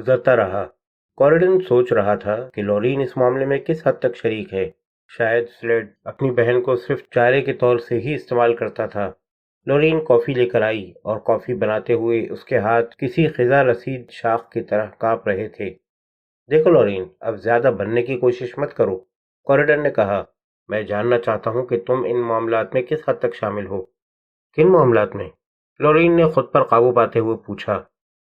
गुजरता रहा। कॉरिडन सोच रहा था कि लॉरीन इस मामले में किस हद तक शरीक है। शायद स्लेड अपनी बहन को सिर्फ चारे के तौर से ही इस्तेमाल करता था। लॉरीन कॉफ़ी लेकर आई और कॉफ़ी बनाते हुए उसके हाथ किसी खिजा रसीद शाख की तरह कांप रहे थे। देखो लॉरीन, अब ज्यादा बनने की कोशिश मत करो, कॉरिडन ने कहा। मैं जानना चाहता हूँ कि तुम इन मामलात में किस हद तक शामिल हो। किन मामलात में? लॉरीन ने खुद पर काबू पाते हुए पूछा।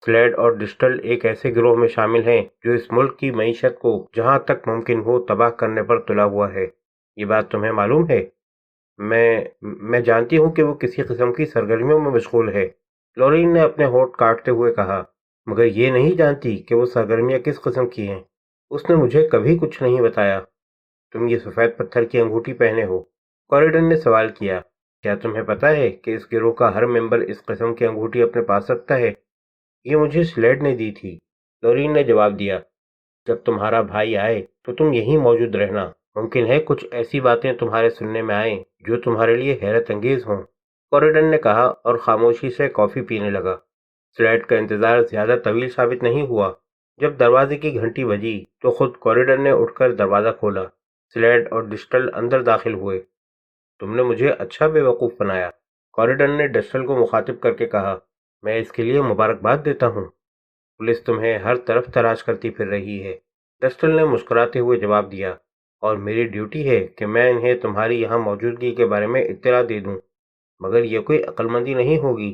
स्लेड और डिस्टल एक ऐसे गिरोह में शामिल हैं जो इस मुल्क की मईशत को जहां तक मुमकिन हो तबाह करने पर तुला हुआ है। ये बात तुम्हें मालूम है? मैं जानती हूँ कि वो किसी किस्म की सरगर्मियों में मशगूल है, लॉरीन ने अपने होंठ काटते हुए कहा, मगर ये नहीं जानती कि वो सरगर्मियाँ किस किस्म की हैं। उसने मुझे कभी कुछ नहीं बताया। तुम ये सफ़ेद पत्थर की अंगूठी पहने हो, कॉरिडन ने सवाल किया। क्या तुम्हें पता है कि इस गिरोह का हर मेंबर इस किस्म की अंगूठी अपने पास रखता है? ये मुझे स्लेड ने दी थी, लॉरीन ने जवाब दिया। जब तुम्हारा भाई आए तो तुम यहीं मौजूद रहना। मुमकिन है कुछ ऐसी बातें तुम्हारे सुनने में आए जो तुम्हारे लिए हैरत अंगेज हों, कॉरिडन ने कहा और खामोशी से कॉफ़ी पीने लगा। स्लेड का इंतज़ार ज़्यादा तवील साबित नहीं हुआ। जब दरवाजे की घंटी बजी तो खुद कॉरिडन ने उठकर दरवाज़ा खोला। स्लेड और डिस्टल अंदर दाखिल हुए। तुमने मुझे अच्छा बेवकूफ़ बनाया, कॉरिडन ने डिस्टल को मुखातिब करके कहा। मैं इसके लिए मुबारकबाद देता हूँ। पुलिस तुम्हें हर तरफ तलाश करती फिर रही है, डस्टल ने मुस्कुराते हुए जवाब दिया, और मेरी ड्यूटी है कि मैं इन्हें तुम्हारी यहाँ मौजूदगी के बारे में इत्तला दे दूँ। मगर यह कोई अक्लमंदी नहीं होगी,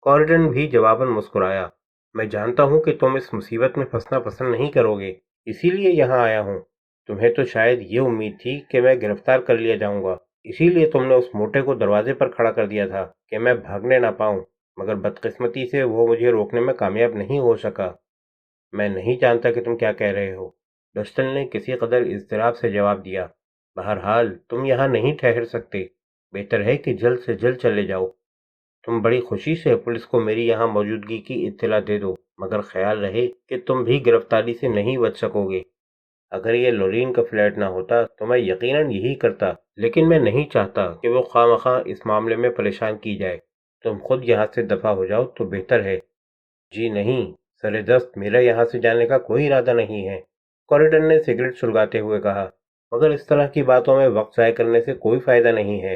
कॉरिडन भी जवाबन मुस्कुराया। मैं जानता हूँ कि तुम इस मुसीबत में फंसना पसंद नहीं करोगे, इसीलिए यहाँ आया हूँ। तुम्हें तो शायद ये उम्मीद थी कि मैं गिरफ्तार कर लिया जाऊँगा, इसीलिए तुमने उस मोटे को दरवाजे पर खड़ा कर दिया था कि मैं भागने ना पाऊँ, मगर बदकिस्मती से वो मुझे रोकने में कामयाब नहीं हो सका। मैं नहीं जानता कि तुम क्या कह रहे हो, डस्टन ने किसी कदर इज़्तिराब से जवाब दिया। बहरहाल तुम यहाँ नहीं ठहर सकते, बेहतर है कि जल्द से जल्द चले जाओ। तुम बड़ी खुशी से पुलिस को मेरी यहाँ मौजूदगी की इत्तला दे दो, मगर ख्याल रहे कि तुम भी गिरफ्तारी से नहीं बच सकोगे। अगर ये लॉरीन का फ्लैट ना होता तो मैं यकीनन यही करता, लेकिन मैं नहीं चाहता कि वो खामखा इस मामले में परेशान की जाए। तुम खुद यहाँ से दफा हो जाओ तो बेहतर है। जी नहीं, सरेदस्त मेरा यहाँ से जाने का कोई इरादा नहीं है, कॉरिडन ने सिगरेट सुलगाते हुए कहा। मगर इस तरह की बातों में वक्त ज़ाय करने से कोई फ़ायदा नहीं है।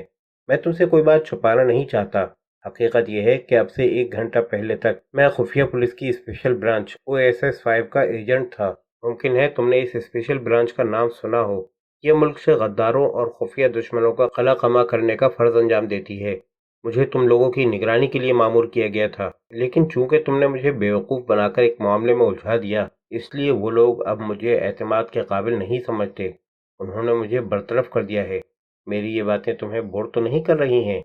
मैं तुमसे कोई बात छुपाना नहीं चाहता। हकीकत यह है कि अब से 1 घंटा पहले तक मैं खुफिया पुलिस की स्पेशल ब्रांच OSS 5 का एजेंट था। मुमकिन है तुमने इस स्पेशल ब्रांच का नाम सुना हो। यह मुल्क से गद्दारों और खुफिया दुश्मनों का खला खमा करने का फ़र्ज अंजाम देती है। मुझे तुम लोगों की निगरानी के लिए मामूर किया गया था, लेकिन चूंकि तुमने मुझे बेवकूफ़ बनाकर एक मामले में उलझा दिया, इसलिए वो लोग अब मुझे एतमाद के काबिल नहीं समझते। उन्होंने मुझे बरतरफ कर दिया है। मेरी ये बातें तुम्हें बोर तो नहीं कर रही हैं?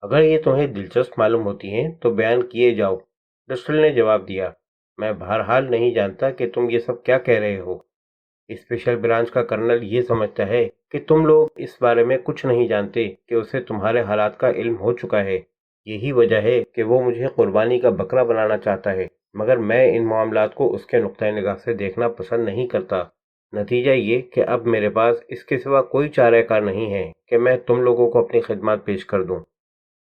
अगर ये तुम्हें दिलचस्प मालूम होती हैं तो बयान किए जाओ, डस्टल ने जवाब दिया। मैं बहरहाल नहीं जानता कि तुम ये सब क्या कह रहे हो। स्पेशल ब्रांच का कर्नल ये समझता है कि तुम लोग इस बारे में कुछ नहीं जानते कि उसे तुम्हारे हालात का इल्म हो चुका है। यही वजह है कि वो मुझे कुर्बानी का बकरा बनाना चाहता है, मगर मैं इन मामलात को उसके नुक्ता निगाह से देखना पसंद नहीं करता। नतीजा ये कि अब मेरे पास इसके सिवा कोई चाराकार नहीं है कि मैं तुम लोगों को अपनी खिदमत पेश कर दूं।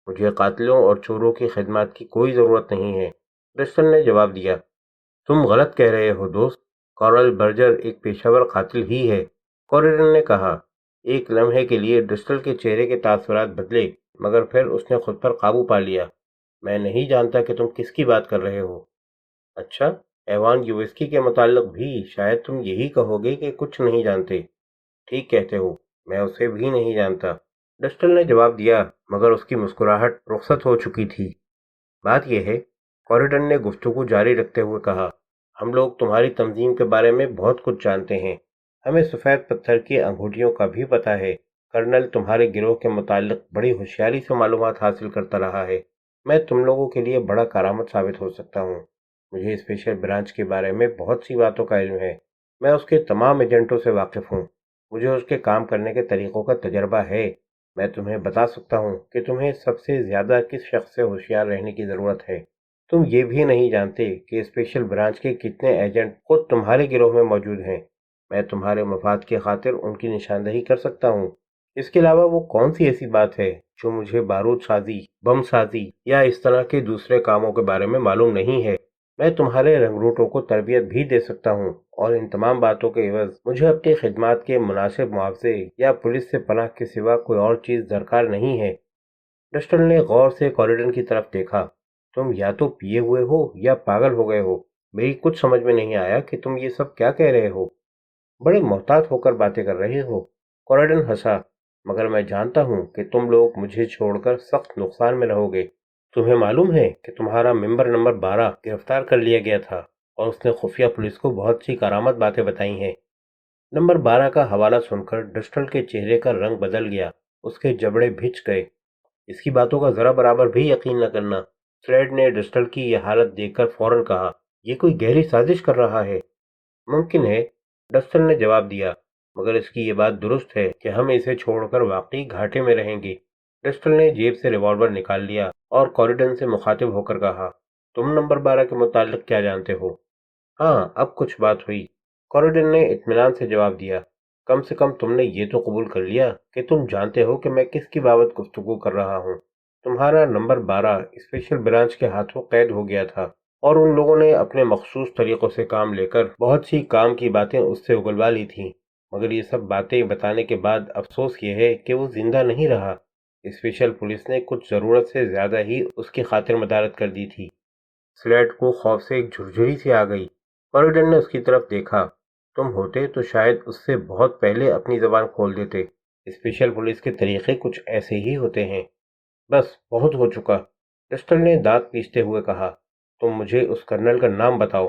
मुझे कातिलों और चोरों की खिदमत की कोई ज़रूरत नहीं है, डस्टन ने जवाब दिया। तुम गलत कह रहे हो दोस्त, कॉरल बर्जर एक पेशावर कातिल ही है, कॉरिडन ने कहा। एक लम्हे के लिए डिस्टल के चेहरे के तासुरात बदले, मगर फिर उसने खुद पर काबू पा लिया। मैं नहीं जानता कि तुम किसकी बात कर रहे हो। अच्छा, एवान यूएसकी के मुताल्लिक भी शायद तुम यही कहोगे कि कुछ नहीं जानते। ठीक कहते हो, मैं उसे भी नहीं जानता, डिस्टल ने जवाब दिया, मगर उसकी मुस्कुराहट रुखसत हो चुकी थी। बात यह है, कॉरिडन ने गुफ्तगू जारी रखते हुए कहा, हम लोग तुम्हारी तंजीम के बारे में बहुत कुछ जानते हैं। हमें सफ़ेद पत्थर की अंगूठियों का भी पता है। कर्नल तुम्हारे गिरोह के मुताल्लिक बड़ी होशियारी से मालूमात हासिल करता रहा है। मैं तुम लोगों के लिए बड़ा करामत साबित हो सकता हूँ। मुझे स्पेशल ब्रांच के बारे में बहुत सी बातों का इल्म है। मैं उसके तमाम एजेंटों से वाकिफ़ हूँ। मुझे उसके काम करने के तरीक़ों का तजर्बा है। मैं तुम्हें बता सकता हूँ कि तुम्हें सबसे ज़्यादा किस शख्स से होशियार रहने की ज़रूरत है। तुम ये भी नहीं जानते कि स्पेशल ब्रांच के कितने एजेंट खुद तुम्हारे गिरोह में मौजूद हैं। मैं तुम्हारे मफाद की खातिर उनकी निशानदही कर सकता हूँ। इसके अलावा वो कौन सी ऐसी बात है जो मुझे बारूद साजी, बम साजी या इस तरह के दूसरे कामों के बारे में मालूम नहीं है। میں تمہارے رنگروٹوں کو تربیت بھی دے سکتا ہوں، اور ان تمام باتوں کے عوض مجھے اپنی خدمات کے مناسب معاوضے یا پولیس سے پناہ کے سوا کوئی اور چیز درکار نہیں ہے۔ ڈسٹل نے غور سے کوریڈن کی طرف دیکھا۔ تم یا تو پیے ہوئے ہو یا پاگل ہو گئے ہو۔ میری کچھ سمجھ میں نہیں آیا کہ تم یہ سب کیا کہہ رہے ہو۔ بڑے محتاط ہو کر باتیں کر رہے ہو۔ کوریڈن ہنسا۔ مگر میں جانتا ہوں کہ تم لوگ مجھے چھوڑ کر سخت نقصان میں رہو گے۔ تمہیں معلوم ہے کہ تمہارا ممبر نمبر 12 گرفتار کر لیا گیا تھا اور اس نے خفیہ پولیس کو بہت سی کارآمد باتیں بتائی ہیں۔ نمبر 12 کا حوالہ سن کر ڈسٹل کے چہرے کا رنگ بدل گیا۔ اس کے جبڑے بھچ گئے۔ اس کی باتوں کا ذرا برابر بھی یقین نہ کرنا۔ سلیڈ نے ڈسٹل کی یہ حالت دیکھ کر فوراً کہا، یہ کوئی گہری سازش کر رہا ہے۔ ممکن ہے، ڈسٹل نے جواب دیا، مگر اس کی یہ بات درست ہے کہ ہم اسے چھوڑ کر واقعی گھاٹے میں رہیں گے۔ ڈسٹل نے جیب سے ریوالور نکال لیا اور کوریڈن سے مخاطب ہو کر کہا، تم نمبر 12 کے متعلق کیا جانتے ہو؟ ہاں، اب کچھ بات ہوئی، کوریڈن نے اطمینان سے جواب دیا۔ کم سے کم تم نے یہ تو قبول کر لیا کہ تم جانتے ہو کہ میں کس کی بابت گفتگو کر رہا ہوں۔ تمہارا نمبر 12 اسپیشل برانچ کے ہاتھوں قید ہو گیا تھا، اور ان لوگوں نے اپنے مخصوص طریقوں سے کام لے کر بہت سی کام کی باتیں اس سے اگلوا لی تھیں۔ مگر یہ سب باتیں بتانے کے بعد افسوس یہ ہے کہ وہ زندہ نہیں رہا۔ اسپیشل پولیس نے کچھ ضرورت سے زیادہ ہی اس کی خاطر مدارت کر دی تھی۔ سلیٹ کو خوف سے ایک جھرجھری سی آ گئی۔ کوریڈن نے اس کی طرف دیکھا۔ تم ہوتے تو شاید اس سے بہت پہلے اپنی زبان کھول دیتے۔ اسپیشل پولیس کے طریقے کچھ ایسے ہی ہوتے ہیں۔ بس بہت ہو چکا، ڈسٹل نے دانت پیستے ہوئے کہا، تم مجھے اس کرنل کا نام بتاؤ۔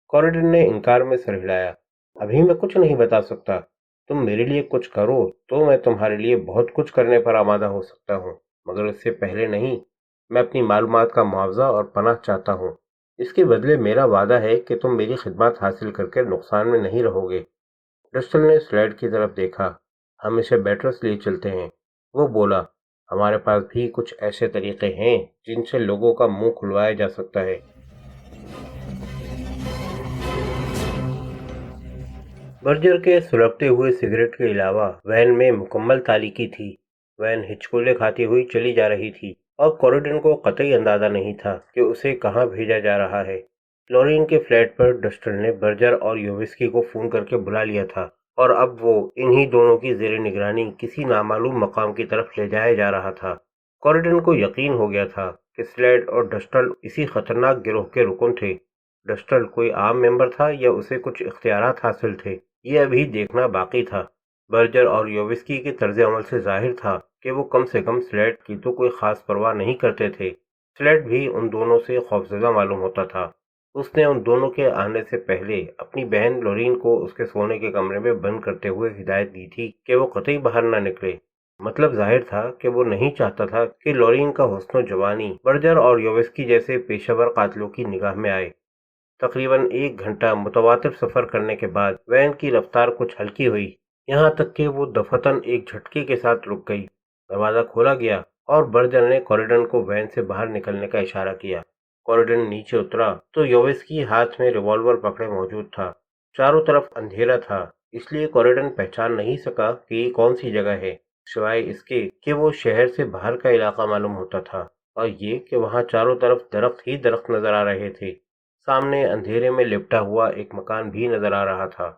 کوریڈن نے انکار میں سر ہلایا۔ ابھی میں کچھ نہیں بتا سکتا۔ تم میرے لیے کچھ کرو تو میں تمہارے لیے بہت کچھ کرنے پر آمادہ ہو سکتا ہوں، مگر اس سے پہلے نہیں۔ میں اپنی معلومات کا معاوضہ اور پناہ چاہتا ہوں۔ اس کے بدلے میرا وعدہ ہے کہ تم میری خدمات حاصل کر کے نقصان میں نہیں رہو گے۔ ڈسٹل نے سلیڈ کی طرف دیکھا۔ ہم اسے بیٹرس لیے چلتے ہیں، وہ بولا۔ ہمارے پاس بھی کچھ ایسے طریقے ہیں جن سے لوگوں کا منہ کھلوایا جا سکتا ہے۔ برجر کے سلگتے ہوئے سگریٹ کے علاوہ وین میں مکمل تاریکی تھی۔ وین ہچکولے کھاتی ہوئی چلی جا رہی تھی اور کوریڈن کو قطعی اندازہ نہیں تھا کہ اسے کہاں بھیجا جا رہا ہے۔ لورین کے فلیٹ پر ڈسٹل نے برجر اور یووسکی کو فون کر کے بلا لیا تھا، اور اب وہ انہی دونوں کی زیر نگرانی کسی نامعلوم مقام کی طرف لے جایا جا رہا تھا۔ کوریڈن کو یقین ہو گیا تھا کہ سلیڈ اور ڈسٹل اسی خطرناک گروہ کے رکن تھے۔ ڈسٹل کوئی عام ممبر تھا یا اسے کچھ اختیارات حاصل تھے، یہ ابھی دیکھنا باقی تھا۔ برجر اور یووسکی کے طرز عمل سے ظاہر تھا کہ وہ کم سے کم سلیڈ کی تو کوئی خاص پرواہ نہیں کرتے تھے۔ سلیڈ بھی ان دونوں سے خوفزدہ معلوم ہوتا تھا۔ اس نے ان دونوں کے آنے سے پہلے اپنی بہن لورین کو اس کے سونے کے کمرے میں بند کرتے ہوئے ہدایت دی تھی کہ وہ قطعی باہر نہ نکلے۔ مطلب ظاہر تھا کہ وہ نہیں چاہتا تھا کہ لورین کا حسن و جوانی برجر اور یووسکی جیسے پیشہ ور قاتلوں کی نگاہ میں آئے۔ تقریباً 1 گھنٹہ متواتر سفر کرنے کے بعد وین کی رفتار کچھ ہلکی ہوئی، یہاں تک کہ وہ دفتن ایک جھٹکے کے ساتھ رک گئی۔ دروازہ کھولا گیا اور برجر نے کوریڈن کو وین سے باہر نکلنے کا اشارہ کیا۔ کوریڈن نیچے اترا تو یووسکی ہاتھ میں ریوالور پکڑے موجود تھا۔ چاروں طرف اندھیرا تھا، اس لیے کوریڈن پہچان نہیں سکا کہ یہ کون سی جگہ ہے، سوائے اس کے کہ وہ شہر سے باہر کا علاقہ معلوم ہوتا تھا، اور یہ کہ وہاں چاروں طرف درخت ہی درخت نظر آ رہے تھے۔ سامنے اندھیرے میں لپٹا ہوا ایک مکان بھی نظر آ رہا تھا۔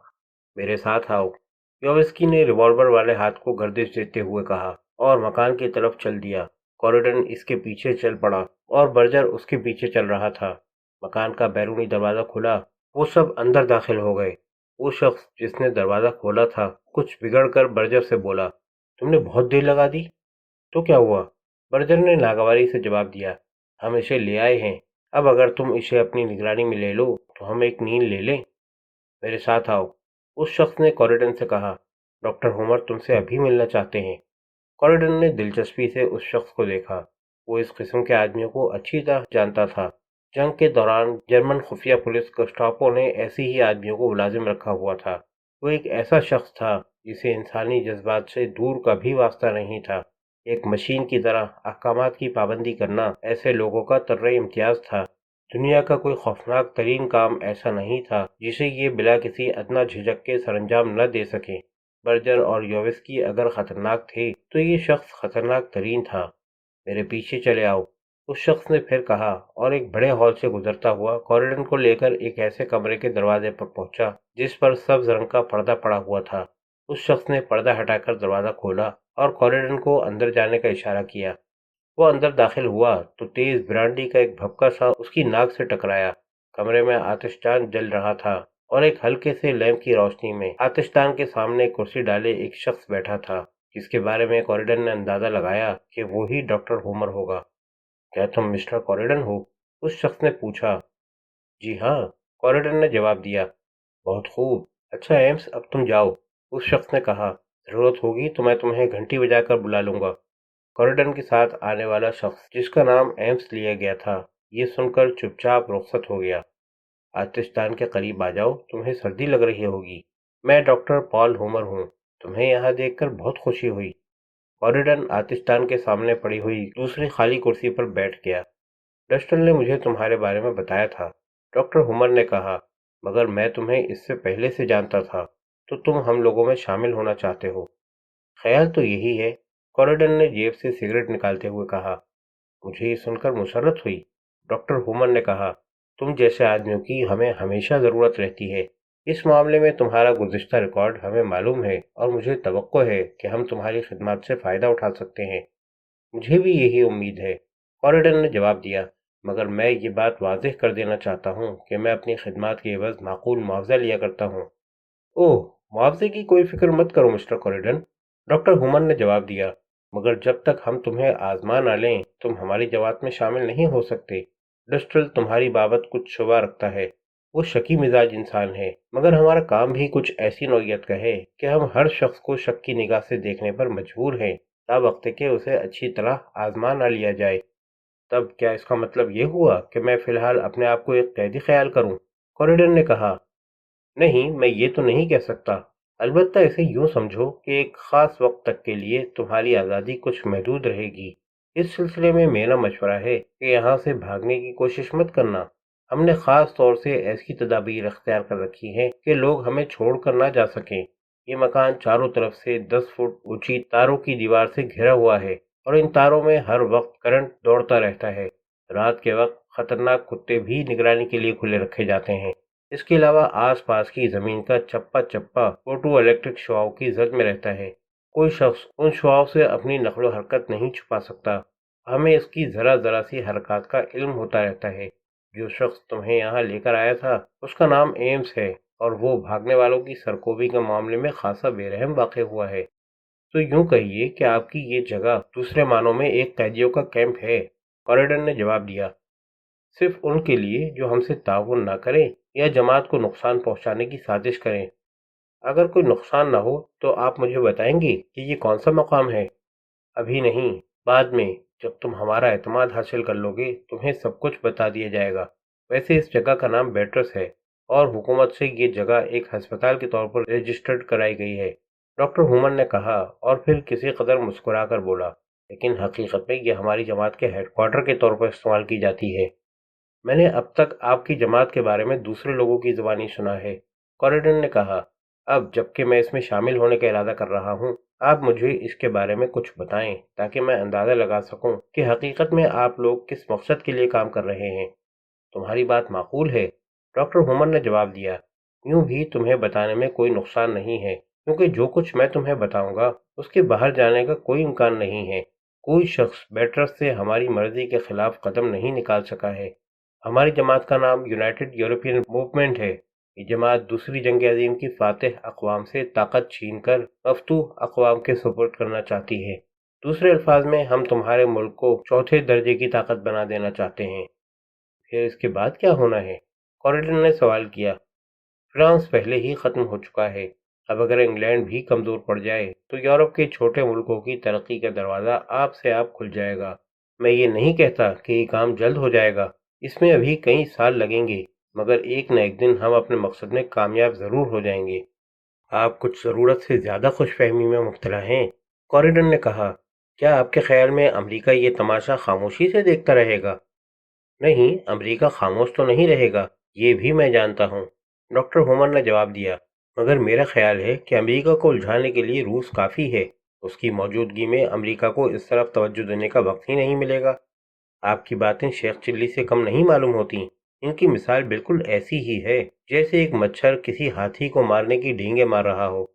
میرے ساتھ آؤ، یووسکی نے ریوالور والے ہاتھ کو گردش دیتے ہوئے کہا، اور مکان کی طرف چل دیا۔ کوریڈن اس کے پیچھے چل پڑا اور برجر اس کے پیچھے چل رہا تھا۔ مکان کا بیرونی دروازہ کھلا، وہ سب اندر داخل ہو گئے۔ وہ شخص جس نے دروازہ کھولا تھا کچھ بگڑ کر برجر سے بولا، تم نے بہت دیر لگا دی۔ تو کیا ہوا؟ برجر نے ناگواری سے جواب دیا، ہم اسے لے آئے ہیں، اب اگر تم اسے اپنی نگرانی میں لے لو تو ہم ایک نیند لے لیں۔ میرے ساتھ آؤ، اس شخص نے کوریڈن سے کہا، ڈاکٹر ہومر تم سے ابھی ملنا چاہتے ہیں۔ کوریڈن نے دلچسپی سے اس شخص کو دیکھا۔ وہ اس قسم کے آدمیوں کو اچھی طرح جانتا تھا۔ جنگ کے دوران جرمن خفیہ پولیس گسٹاپو نے ایسے ہی آدمیوں کو ملازم رکھا ہوا تھا۔ وہ ایک ایسا شخص تھا جسے انسانی جذبات سے دور کا بھی واسطہ نہیں تھا۔ ایک مشین کی طرح احکامات کی پابندی کرنا ایسے لوگوں کا طرز امتیاز تھا۔ دنیا کا کوئی خوفناک ترین کام ایسا نہیں تھا جسے یہ بلا کسی ادنا جھجک کے سر انجام نہ دے سکیں۔ برجر اور یووسکی اگر خطرناک تھے تو یہ شخص خطرناک ترین تھا۔ میرے پیچھے چلے آؤ، उस शख्स ने फिर कहा और एक बड़े हॉल से गुजरता हुआ कॉरिडोर को लेकर एक ऐसे कमरे के दरवाजे पर पहुंचा जिस पर सब्ज रंग का पर्दा पड़ा हुआ था। उस शख्स ने पर्दा हटाकर दरवाजा खोला और कॉरिडोर को अंदर जाने का इशारा किया। वो अंदर दाखिल हुआ तो तेज ब्रांडी का एक भपका सा उसकी नाक से टकराया। कमरे में आतिशदान जल रहा था और एक हल्के से लैंप की रोशनी में आतिशदान के सामने कुर्सी डाले एक शख्स बैठा था, जिसके बारे में कॉरिडन ने अंदाजा लगाया कि वो ही डॉक्टर होमर होगा। क्या तुम मिस्टर कॉरिडन हो? उस शख्स ने पूछा। जी हाँ, कॉरिडन ने जवाब दिया। बहुत खूब। अच्छा एम्स, अब तुम जाओ। उस शख्स ने कहा। जरूरत होगी तो मैं तुम्हें घंटी बजाकर बुला लूंगा। कॉरिडन के साथ आने वाला शख्स, जिसका नाम एम्स लिया गया था, ये सुनकर चुपचाप रुखसत हो गया। आतिशदान के करीब आ जाओ, तुम्हें सर्दी लग रही होगी। मैं डॉक्टर पॉल होमर हूँ। तुम्हें यहाँ देखकर बहुत खुशी हुई। कॉरिडन आतिशदान के सामने पड़ी हुई दूसरी खाली कुर्सी पर बैठ गया। डस्टन ने मुझे तुम्हारे बारे में बताया था, डॉक्टर होमर ने कहा, मगर मैं तुम्हें इससे पहले से जानता था, तो तुम हम लोगों में शामिल होना चाहते हो। ख्याल तो यही है। कॉरिडन ने जेब से सिगरेट निकालते हुए कहा। मुझे ये सुनकर मुसर्रत हुई। डॉक्टर हुमर ने कहा, तुम जैसे आदमियों की हमें हमेशा ज़रूरत रहती है। इस मामले में तुम्हारा गुज़िश्ता रिकॉर्ड हमें मालूम है और मुझे तवक्को है कि हम तुम्हारी खिदमत से फ़ायदा उठा सकते हैं। मुझे भी यही उम्मीद है, कॉरिडन ने जवाब दिया, मगर मैं ये बात वाज़ेह कर देना चाहता हूँ कि मैं अपनी खिदमत के एवज़ माकूल मुआवजा लिया करता हूँ। ओह, मुआवजे की कोई फिक्र मत करो मिस्टर कॉरिडन, डॉक्टर हुमन ने जवाब दिया, मगर जब तक हम तुम्हें आजमा न लें तुम हमारी जमात में शामिल नहीं हो सकते। डस्टल तुम्हारी बाबत कुछ शुबा रखता है। वो शकी मिजाज इंसान है, मगर हमारा काम भी कुछ ऐसी नौयत का है कि हम हर शख्स को शक की निगाह से देखने पर मजबूर हैं, तावक्त के उसे अच्छी तरह आजमा न लिया जाए। तब क्या इसका मतलब ये हुआ कि मैं फिलहाल अपने आप को एक कैदी ख्याल करूं? कॉरिडन ने कहा। नहीं, मैं ये तो नहीं कह सकता। अलबत्ता इसे यूं समझो कि एक ख़ास वक्त तक के लिए तुम्हारी आज़ादी कुछ महदूद रहेगी। इस सिलसिले में मेरा मशवरा है कि यहाँ से भागने की कोशिश मत करना। हमने ख़ास तौर से ऐसी तदाबीर इख्तियार कर रखी हैं कि लोग हमें छोड़कर ना जा सकें। ये मकान चारों तरफ से 10 फुट ऊंची तारों की दीवार से घिरा हुआ है और इन तारों में हर वक्त करंट दौड़ता रहता है। रात के वक्त खतरनाक कुत्ते भी निगरानी के लिए खुले रखे जाते हैं। इसके अलावा आसपास की जमीन का चप्पा चप्पा फोटो इलेक्ट्रिक शुआओं की जद में रहता है। कोई शख्स उन शुआओं से अपनी नकलो हरकत नहीं छुपा सकता। हमें इसकी जरा जरा सी हरकत का इल्म होता रहता है। जो शख्स तुम्हें यहाँ लेकर आया था उसका नाम एम्स है और वो भागने वालों की सरकोबी के मामले में खासा बेरहम वाक़ हुआ है। तो यूं कहिए कि आपकी ये जगह दूसरे मानों में एक कैदियों का कैंप है। कॉरिडन ने जवाब दिया। सिर्फ उनके लिए जो हमसे ताउन ना करें या जमात को नुकसान पहुंचाने की साजिश करें। अगर कोई नुकसान ना हो तो आप मुझे बताएंगे कि ये कौन सा मकाम है? अभी नहीं, बाद में, जब तुम हमारा एतमाद हासिल कर लोगे तुम्हें सब कुछ बता दिया जाएगा। वैसे इस जगह का नाम बेट्रस है और हुकूमत से ये जगह एक अस्पताल के तौर पर रजिस्टर्ड कराई गई है, डॉक्टर हुमन ने कहा और फिर किसी कदर मुस्कुरा कर बोला, लेकिन हकीकत में ये हमारी जमात के हेडक्वार्टर के तौर पर इस्तेमाल की जाती है। मैंने अब तक आपकी जमात के बारे में दूसरे लोगों की ज़ुबानी सुना है, कॉरिडन ने कहा। अब जबकि मैं इसमें शामिल होने का इरादा कर रहा हूँ, आप मुझे इसके बारे में कुछ बताएं ताकि मैं अंदाज़ा लगा सकूं कि हकीकत में आप लोग किस मकसद के लिए काम कर रहे हैं। तुम्हारी बात माकूल है, डॉक्टर हुमर ने जवाब दिया। यूं भी तुम्हें बताने में कोई नुकसान नहीं है, क्योंकि जो कुछ मैं तुम्हें बताऊंगा उसके बाहर जाने का कोई इम्कान नहीं है। कोई शख्स बेट्रस से हमारी मर्जी के खिलाफ कदम नहीं निकाल सका है। हमारी जमात का नाम यूनाइटेड यूरोपियन मूवमेंट है। ये जमात दूसरी जंग अजीम की फातिह अक़वाम से ताकत छीनकर मफतूह अक़वाम के सुपुर्द करना चाहती है। दूसरे अल्फाज में हम तुम्हारे मुल्क को चौथे दर्जे की ताकत बना देना चाहते हैं। फिर इसके बाद क्या होना है? कॉरिडन ने सवाल किया। फ्रांस पहले ही ख़त्म हो चुका है। अब अगर इंग्लैंड भी कमज़ोर पड़ जाए तो यूरोप के छोटे मुल्कों की तरक्की का दरवाज़ा आप से आप खुल जाएगा। मैं ये नहीं कहता कि ये काम जल्द हो जाएगा, इसमें अभी कई साल लगेंगे, मगर एक न एक दिन हम अपने मकसद में कामयाब ज़रूर हो जाएंगे। आप कुछ ज़रूरत से ज़्यादा खुशफहमी में मुब्तला हैं, कॉरिडन ने कहा। क्या आपके ख्याल में अमरीका ये तमाशा खामोशी से देखता रहेगा? नहीं, अमरीका खामोश तो नहीं रहेगा, ये भी मैं जानता हूँ, डॉक्टर होमर ने जवाब दिया, मगर मेरा ख्याल है कि अमरीका को उलझाने के लिए रूस काफ़ी है। उसकी मौजूदगी में अमरीका को इस तरफ तवज्जो देने का वक्त ही नहीं मिलेगा। آپ کی باتیں شیخ چلی سے کم نہیں معلوم ہوتی۔ ان کی مثال بالکل ایسی ہی ہے جیسے ایک مچھر کسی ہاتھی کو مارنے کی ڈینگیں مار رہا ہو۔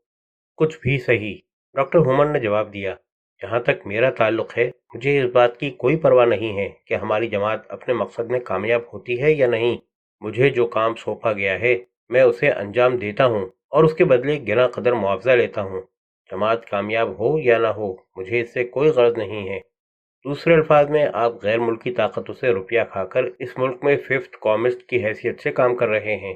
کچھ بھی صحیح، ڈاکٹر ہومن نے جواب دیا۔ جہاں تک میرا تعلق ہے، مجھے اس بات کی کوئی پرواہ نہیں ہے کہ ہماری جماعت اپنے مقصد میں کامیاب ہوتی ہے یا نہیں۔ مجھے جو کام سونپا گیا ہے میں اسے انجام دیتا ہوں اور اس کے بدلے گنا قدر معاوضہ لیتا ہوں۔ جماعت کامیاب ہو یا نہ ہو، مجھے اس سے کوئی غرض نہیں ہے۔ دوسرے الفاظ میں، آپ غیر ملکی طاقتوں سے روپیہ کھا کر اس ملک میں ففتھ کامسٹ کی حیثیت سے کام کر رہے ہیں۔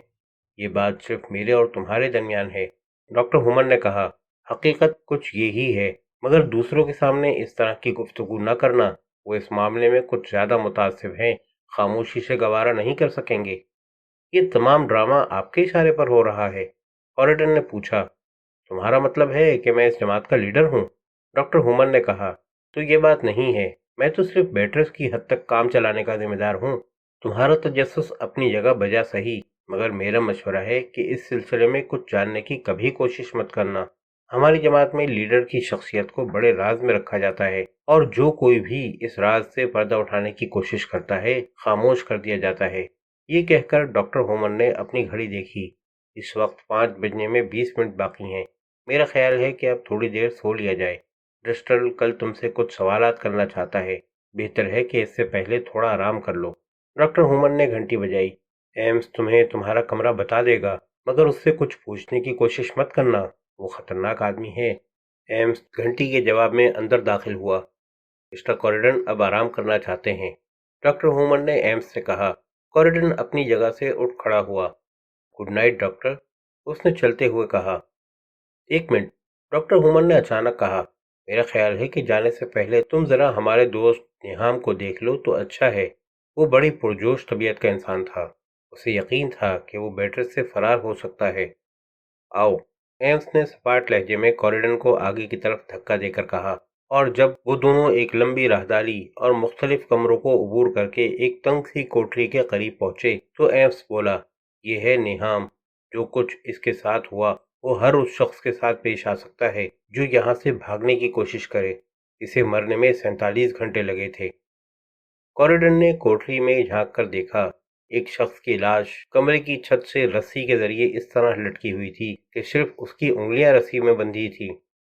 یہ بات صرف میرے اور تمہارے درمیان ہے، ڈاکٹر ہومن نے کہا۔ حقیقت کچھ یہی ہے، مگر دوسروں کے سامنے اس طرح کی گفتگو نہ کرنا۔ وہ اس معاملے میں کچھ زیادہ متعصب ہیں، خاموشی سے گوارا نہیں کر سکیں گے۔ یہ تمام ڈرامہ آپ کے اشارے پر ہو رہا ہے، کوریڈن نے پوچھا۔ تمہارا مطلب ہے کہ میں اس جماعت کا لیڈر ہوں؟ ڈاکٹر ہومن نے کہا۔ تو یہ بات نہیں ہے، میں تو صرف بیٹرس کی حد تک کام چلانے کا ذمہ دار ہوں۔ تمہارا تجسس اپنی جگہ بجا صحیح، مگر میرا مشورہ ہے کہ اس سلسلے میں کچھ جاننے کی کبھی کوشش مت کرنا۔ ہماری جماعت میں لیڈر کی شخصیت کو بڑے راز میں رکھا جاتا ہے، اور جو کوئی بھی اس راز سے پردہ اٹھانے کی کوشش کرتا ہے خاموش کر دیا جاتا ہے۔ یہ کہہ کر ڈاکٹر ہومن نے اپنی گھڑی دیکھی۔ اس وقت 5 بجنے میں 20 منٹ باقی ہیں۔ میرا خیال ہے کہ اب تھوڑی دیر سو لیا جائے۔ ڈسٹل کل تم سے کچھ سوالات کرنا چاہتا ہے، بہتر ہے کہ اس سے پہلے تھوڑا آرام کر لو۔ ڈاکٹر ہومن نے گھنٹی بجائی۔ ایمس تمہیں تمہارا کمرہ بتا دے گا، مگر اس سے کچھ پوچھنے کی کوشش مت کرنا، وہ خطرناک آدمی ہے۔ ایمس گھنٹی کے جواب میں اندر داخل ہوا۔ مسٹر کوریڈن اب آرام کرنا چاہتے ہیں، ڈاکٹر ہومن نے ایمس سے کہا۔ کوریڈن اپنی جگہ سے اٹھ کھڑا ہوا۔ گڈ نائٹ ڈاکٹر، اس نے چلتے ہوئے کہا۔ ایک منٹ، ڈاکٹر ہومن نے اچانک کہا، میرا خیال ہے کہ جانے سے پہلے تم ذرا ہمارے دوست نیہام کو دیکھ لو تو اچھا ہے۔ وہ بڑی پرجوش طبیعت کا انسان تھا، اسے یقین تھا کہ وہ بیٹرس سے فرار ہو سکتا ہے۔ آؤ، ایمس نے سپاٹ لہجے میں کوریڈن کو آگے کی طرف دھکا دے کر کہا، اور جب وہ دونوں ایک لمبی راہداری اور مختلف کمروں کو عبور کر کے ایک تنگ سی کوٹری کے قریب پہنچے تو ایمس بولا، یہ ہے نیہام۔ جو کچھ اس کے ساتھ ہوا وہ ہر اس شخص کے ساتھ پیش آ سکتا ہے جو یہاں سے بھاگنے کی کوشش کرے۔ اسے مرنے میں 47 گھنٹے لگے تھے۔ کوریڈن نے کوٹری میں جھانک کر دیکھا۔ ایک شخص کی لاش کمرے کی چھت سے رسی کے ذریعے اس طرح لٹکی ہوئی تھی کہ صرف اس کی انگلیاں رسی میں بندھی تھی۔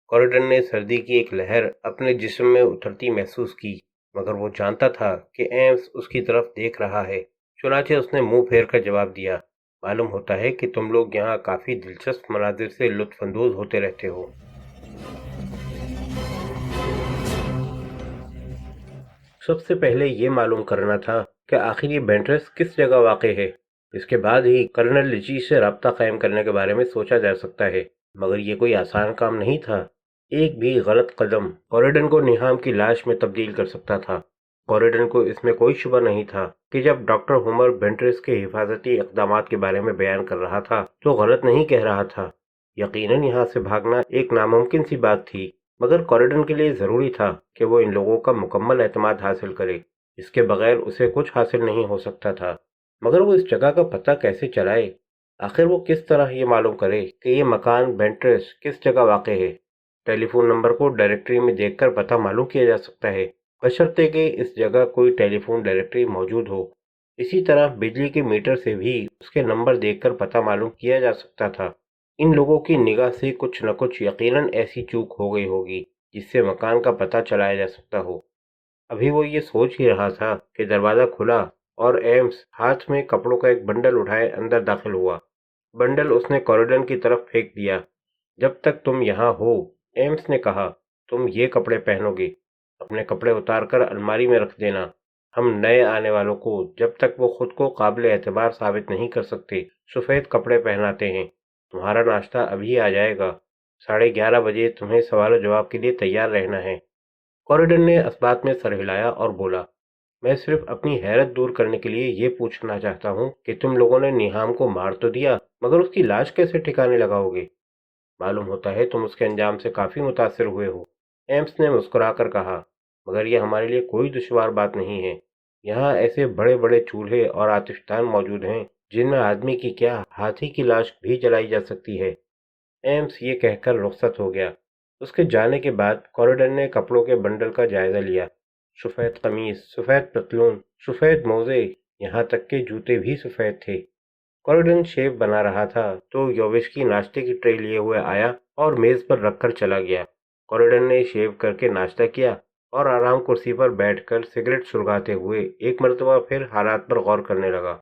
کوریڈن نے سردی کی ایک لہر اپنے جسم میں اترتی محسوس کی، مگر وہ جانتا تھا کہ ایمس اس کی طرف دیکھ رہا ہے، چنانچہ اس نے منہ پھیر کر جواب دیا، معلوم ہوتا ہے کہ تم لوگ یہاں کافی دلچسپ مناظر سے لطف اندوز ہوتے رہتے ہو۔ سب سے پہلے یہ معلوم کرنا تھا کہ آخر یہ بینٹرس کس جگہ واقع ہے۔ اس کے بعد ہی کرنل لچی سے رابطہ قائم کرنے کے بارے میں سوچا جا سکتا ہے، مگر یہ کوئی آسان کام نہیں تھا۔ ایک بھی غلط قدم کوریڈن کو نیہام کی لاش میں تبدیل کر سکتا تھا۔ کوریڈن کو اس میں کوئی شبہ نہیں تھا کہ جب ڈاکٹر ہومر بینٹرس کے حفاظتی اقدامات کے بارے میں بیان کر رہا تھا تو غلط نہیں کہہ رہا تھا۔ یقیناً یہاں سے بھاگنا ایک ناممکن سی بات تھی، مگر کوریڈن کے لیے ضروری تھا کہ وہ ان لوگوں کا مکمل اعتماد حاصل کرے۔ اس کے بغیر اسے کچھ حاصل نہیں ہو سکتا تھا۔ مگر وہ اس جگہ کا پتہ کیسے چلائے؟ آخر وہ کس طرح یہ معلوم کرے کہ یہ مکان بینٹرس کس جگہ واقع ہے؟ ٹیلی فون نمبر کو ڈائریکٹری میں دیکھ کر پتہ معلوم کیا جا سکتا ہے، بشرطے کہ اس جگہ کوئی ٹیلی فون ڈائریکٹری موجود ہو۔ اسی طرح بجلی کے میٹر سے بھی اس کے نمبر دیکھ کر پتہ معلوم کیا جا سکتا تھا۔ ان لوگوں کی نگاہ سے کچھ نہ کچھ یقیناً ایسی چوک ہو گئی ہوگی جس سے مکان کا پتہ چلایا جا سکتا ہو۔ ابھی وہ یہ سوچ ہی رہا تھا کہ دروازہ کھلا اور ایمس ہاتھ میں کپڑوں کا ایک بنڈل اٹھائے اندر داخل ہوا۔ بنڈل اس نے کوریڈن کی طرف پھینک دیا۔ جب تک تم یہاں ہو، ایمس نے کہا، تم یہ کپڑے پہنو گے۔ اپنے کپڑے اتار کر الماری میں رکھ دینا۔ ہم نئے آنے والوں کو جب تک وہ خود کو قابل اعتبار ثابت نہیں کر سکتے سفید کپڑے پہناتے ہیں۔ تمہارا ناشتہ ابھی آ جائے گا۔ 11:30 بجے تمہیں سوال و جواب کے لیے تیار رہنا ہے۔ کوریڈن نے اثبات میں سر ہلایا اور بولا، میں صرف اپنی حیرت دور کرنے کے لیے یہ پوچھنا چاہتا ہوں کہ تم لوگوں نے نیہام کو مار تو دیا، مگر اس کی لاش کیسے ٹھکانے لگاؤ گے؟ معلوم ہوتا ہے تم اس کے انجام سے کافی متاثر ہوئے ہو، ایمس نے مسکرا کر کہا، مگر یہ ہمارے لیے کوئی دشوار بات نہیں ہے۔ یہاں ایسے بڑے بڑے چولہے اور آتش دان موجود ہیں جن میں آدمی کی کیا ہاتھی کی لاش بھی جلائی جا سکتی ہے۔ ایمس یہ کہہ کر رخصت ہو گیا۔ اس کے جانے کے بعد کوریڈن نے کپڑوں کے بنڈل کا جائزہ لیا۔ سفید قمیص، سفید پتلون، سفید موزے، یہاں تک کہ جوتے بھی سفید تھے۔ کوریڈن شیف بنا رہا تھا تو یووشکی ناشتے کی ٹرے لیے ہوئے آیا اور میز پر رکھ کر چلا گیا۔ کوریڈن نے شیو کر کے ناشتہ کیا اور آرام کرسی پر بیٹھ کر سگریٹ سلگاتے ہوئے ایک مرتبہ پھر حالات پر غور کرنے لگا۔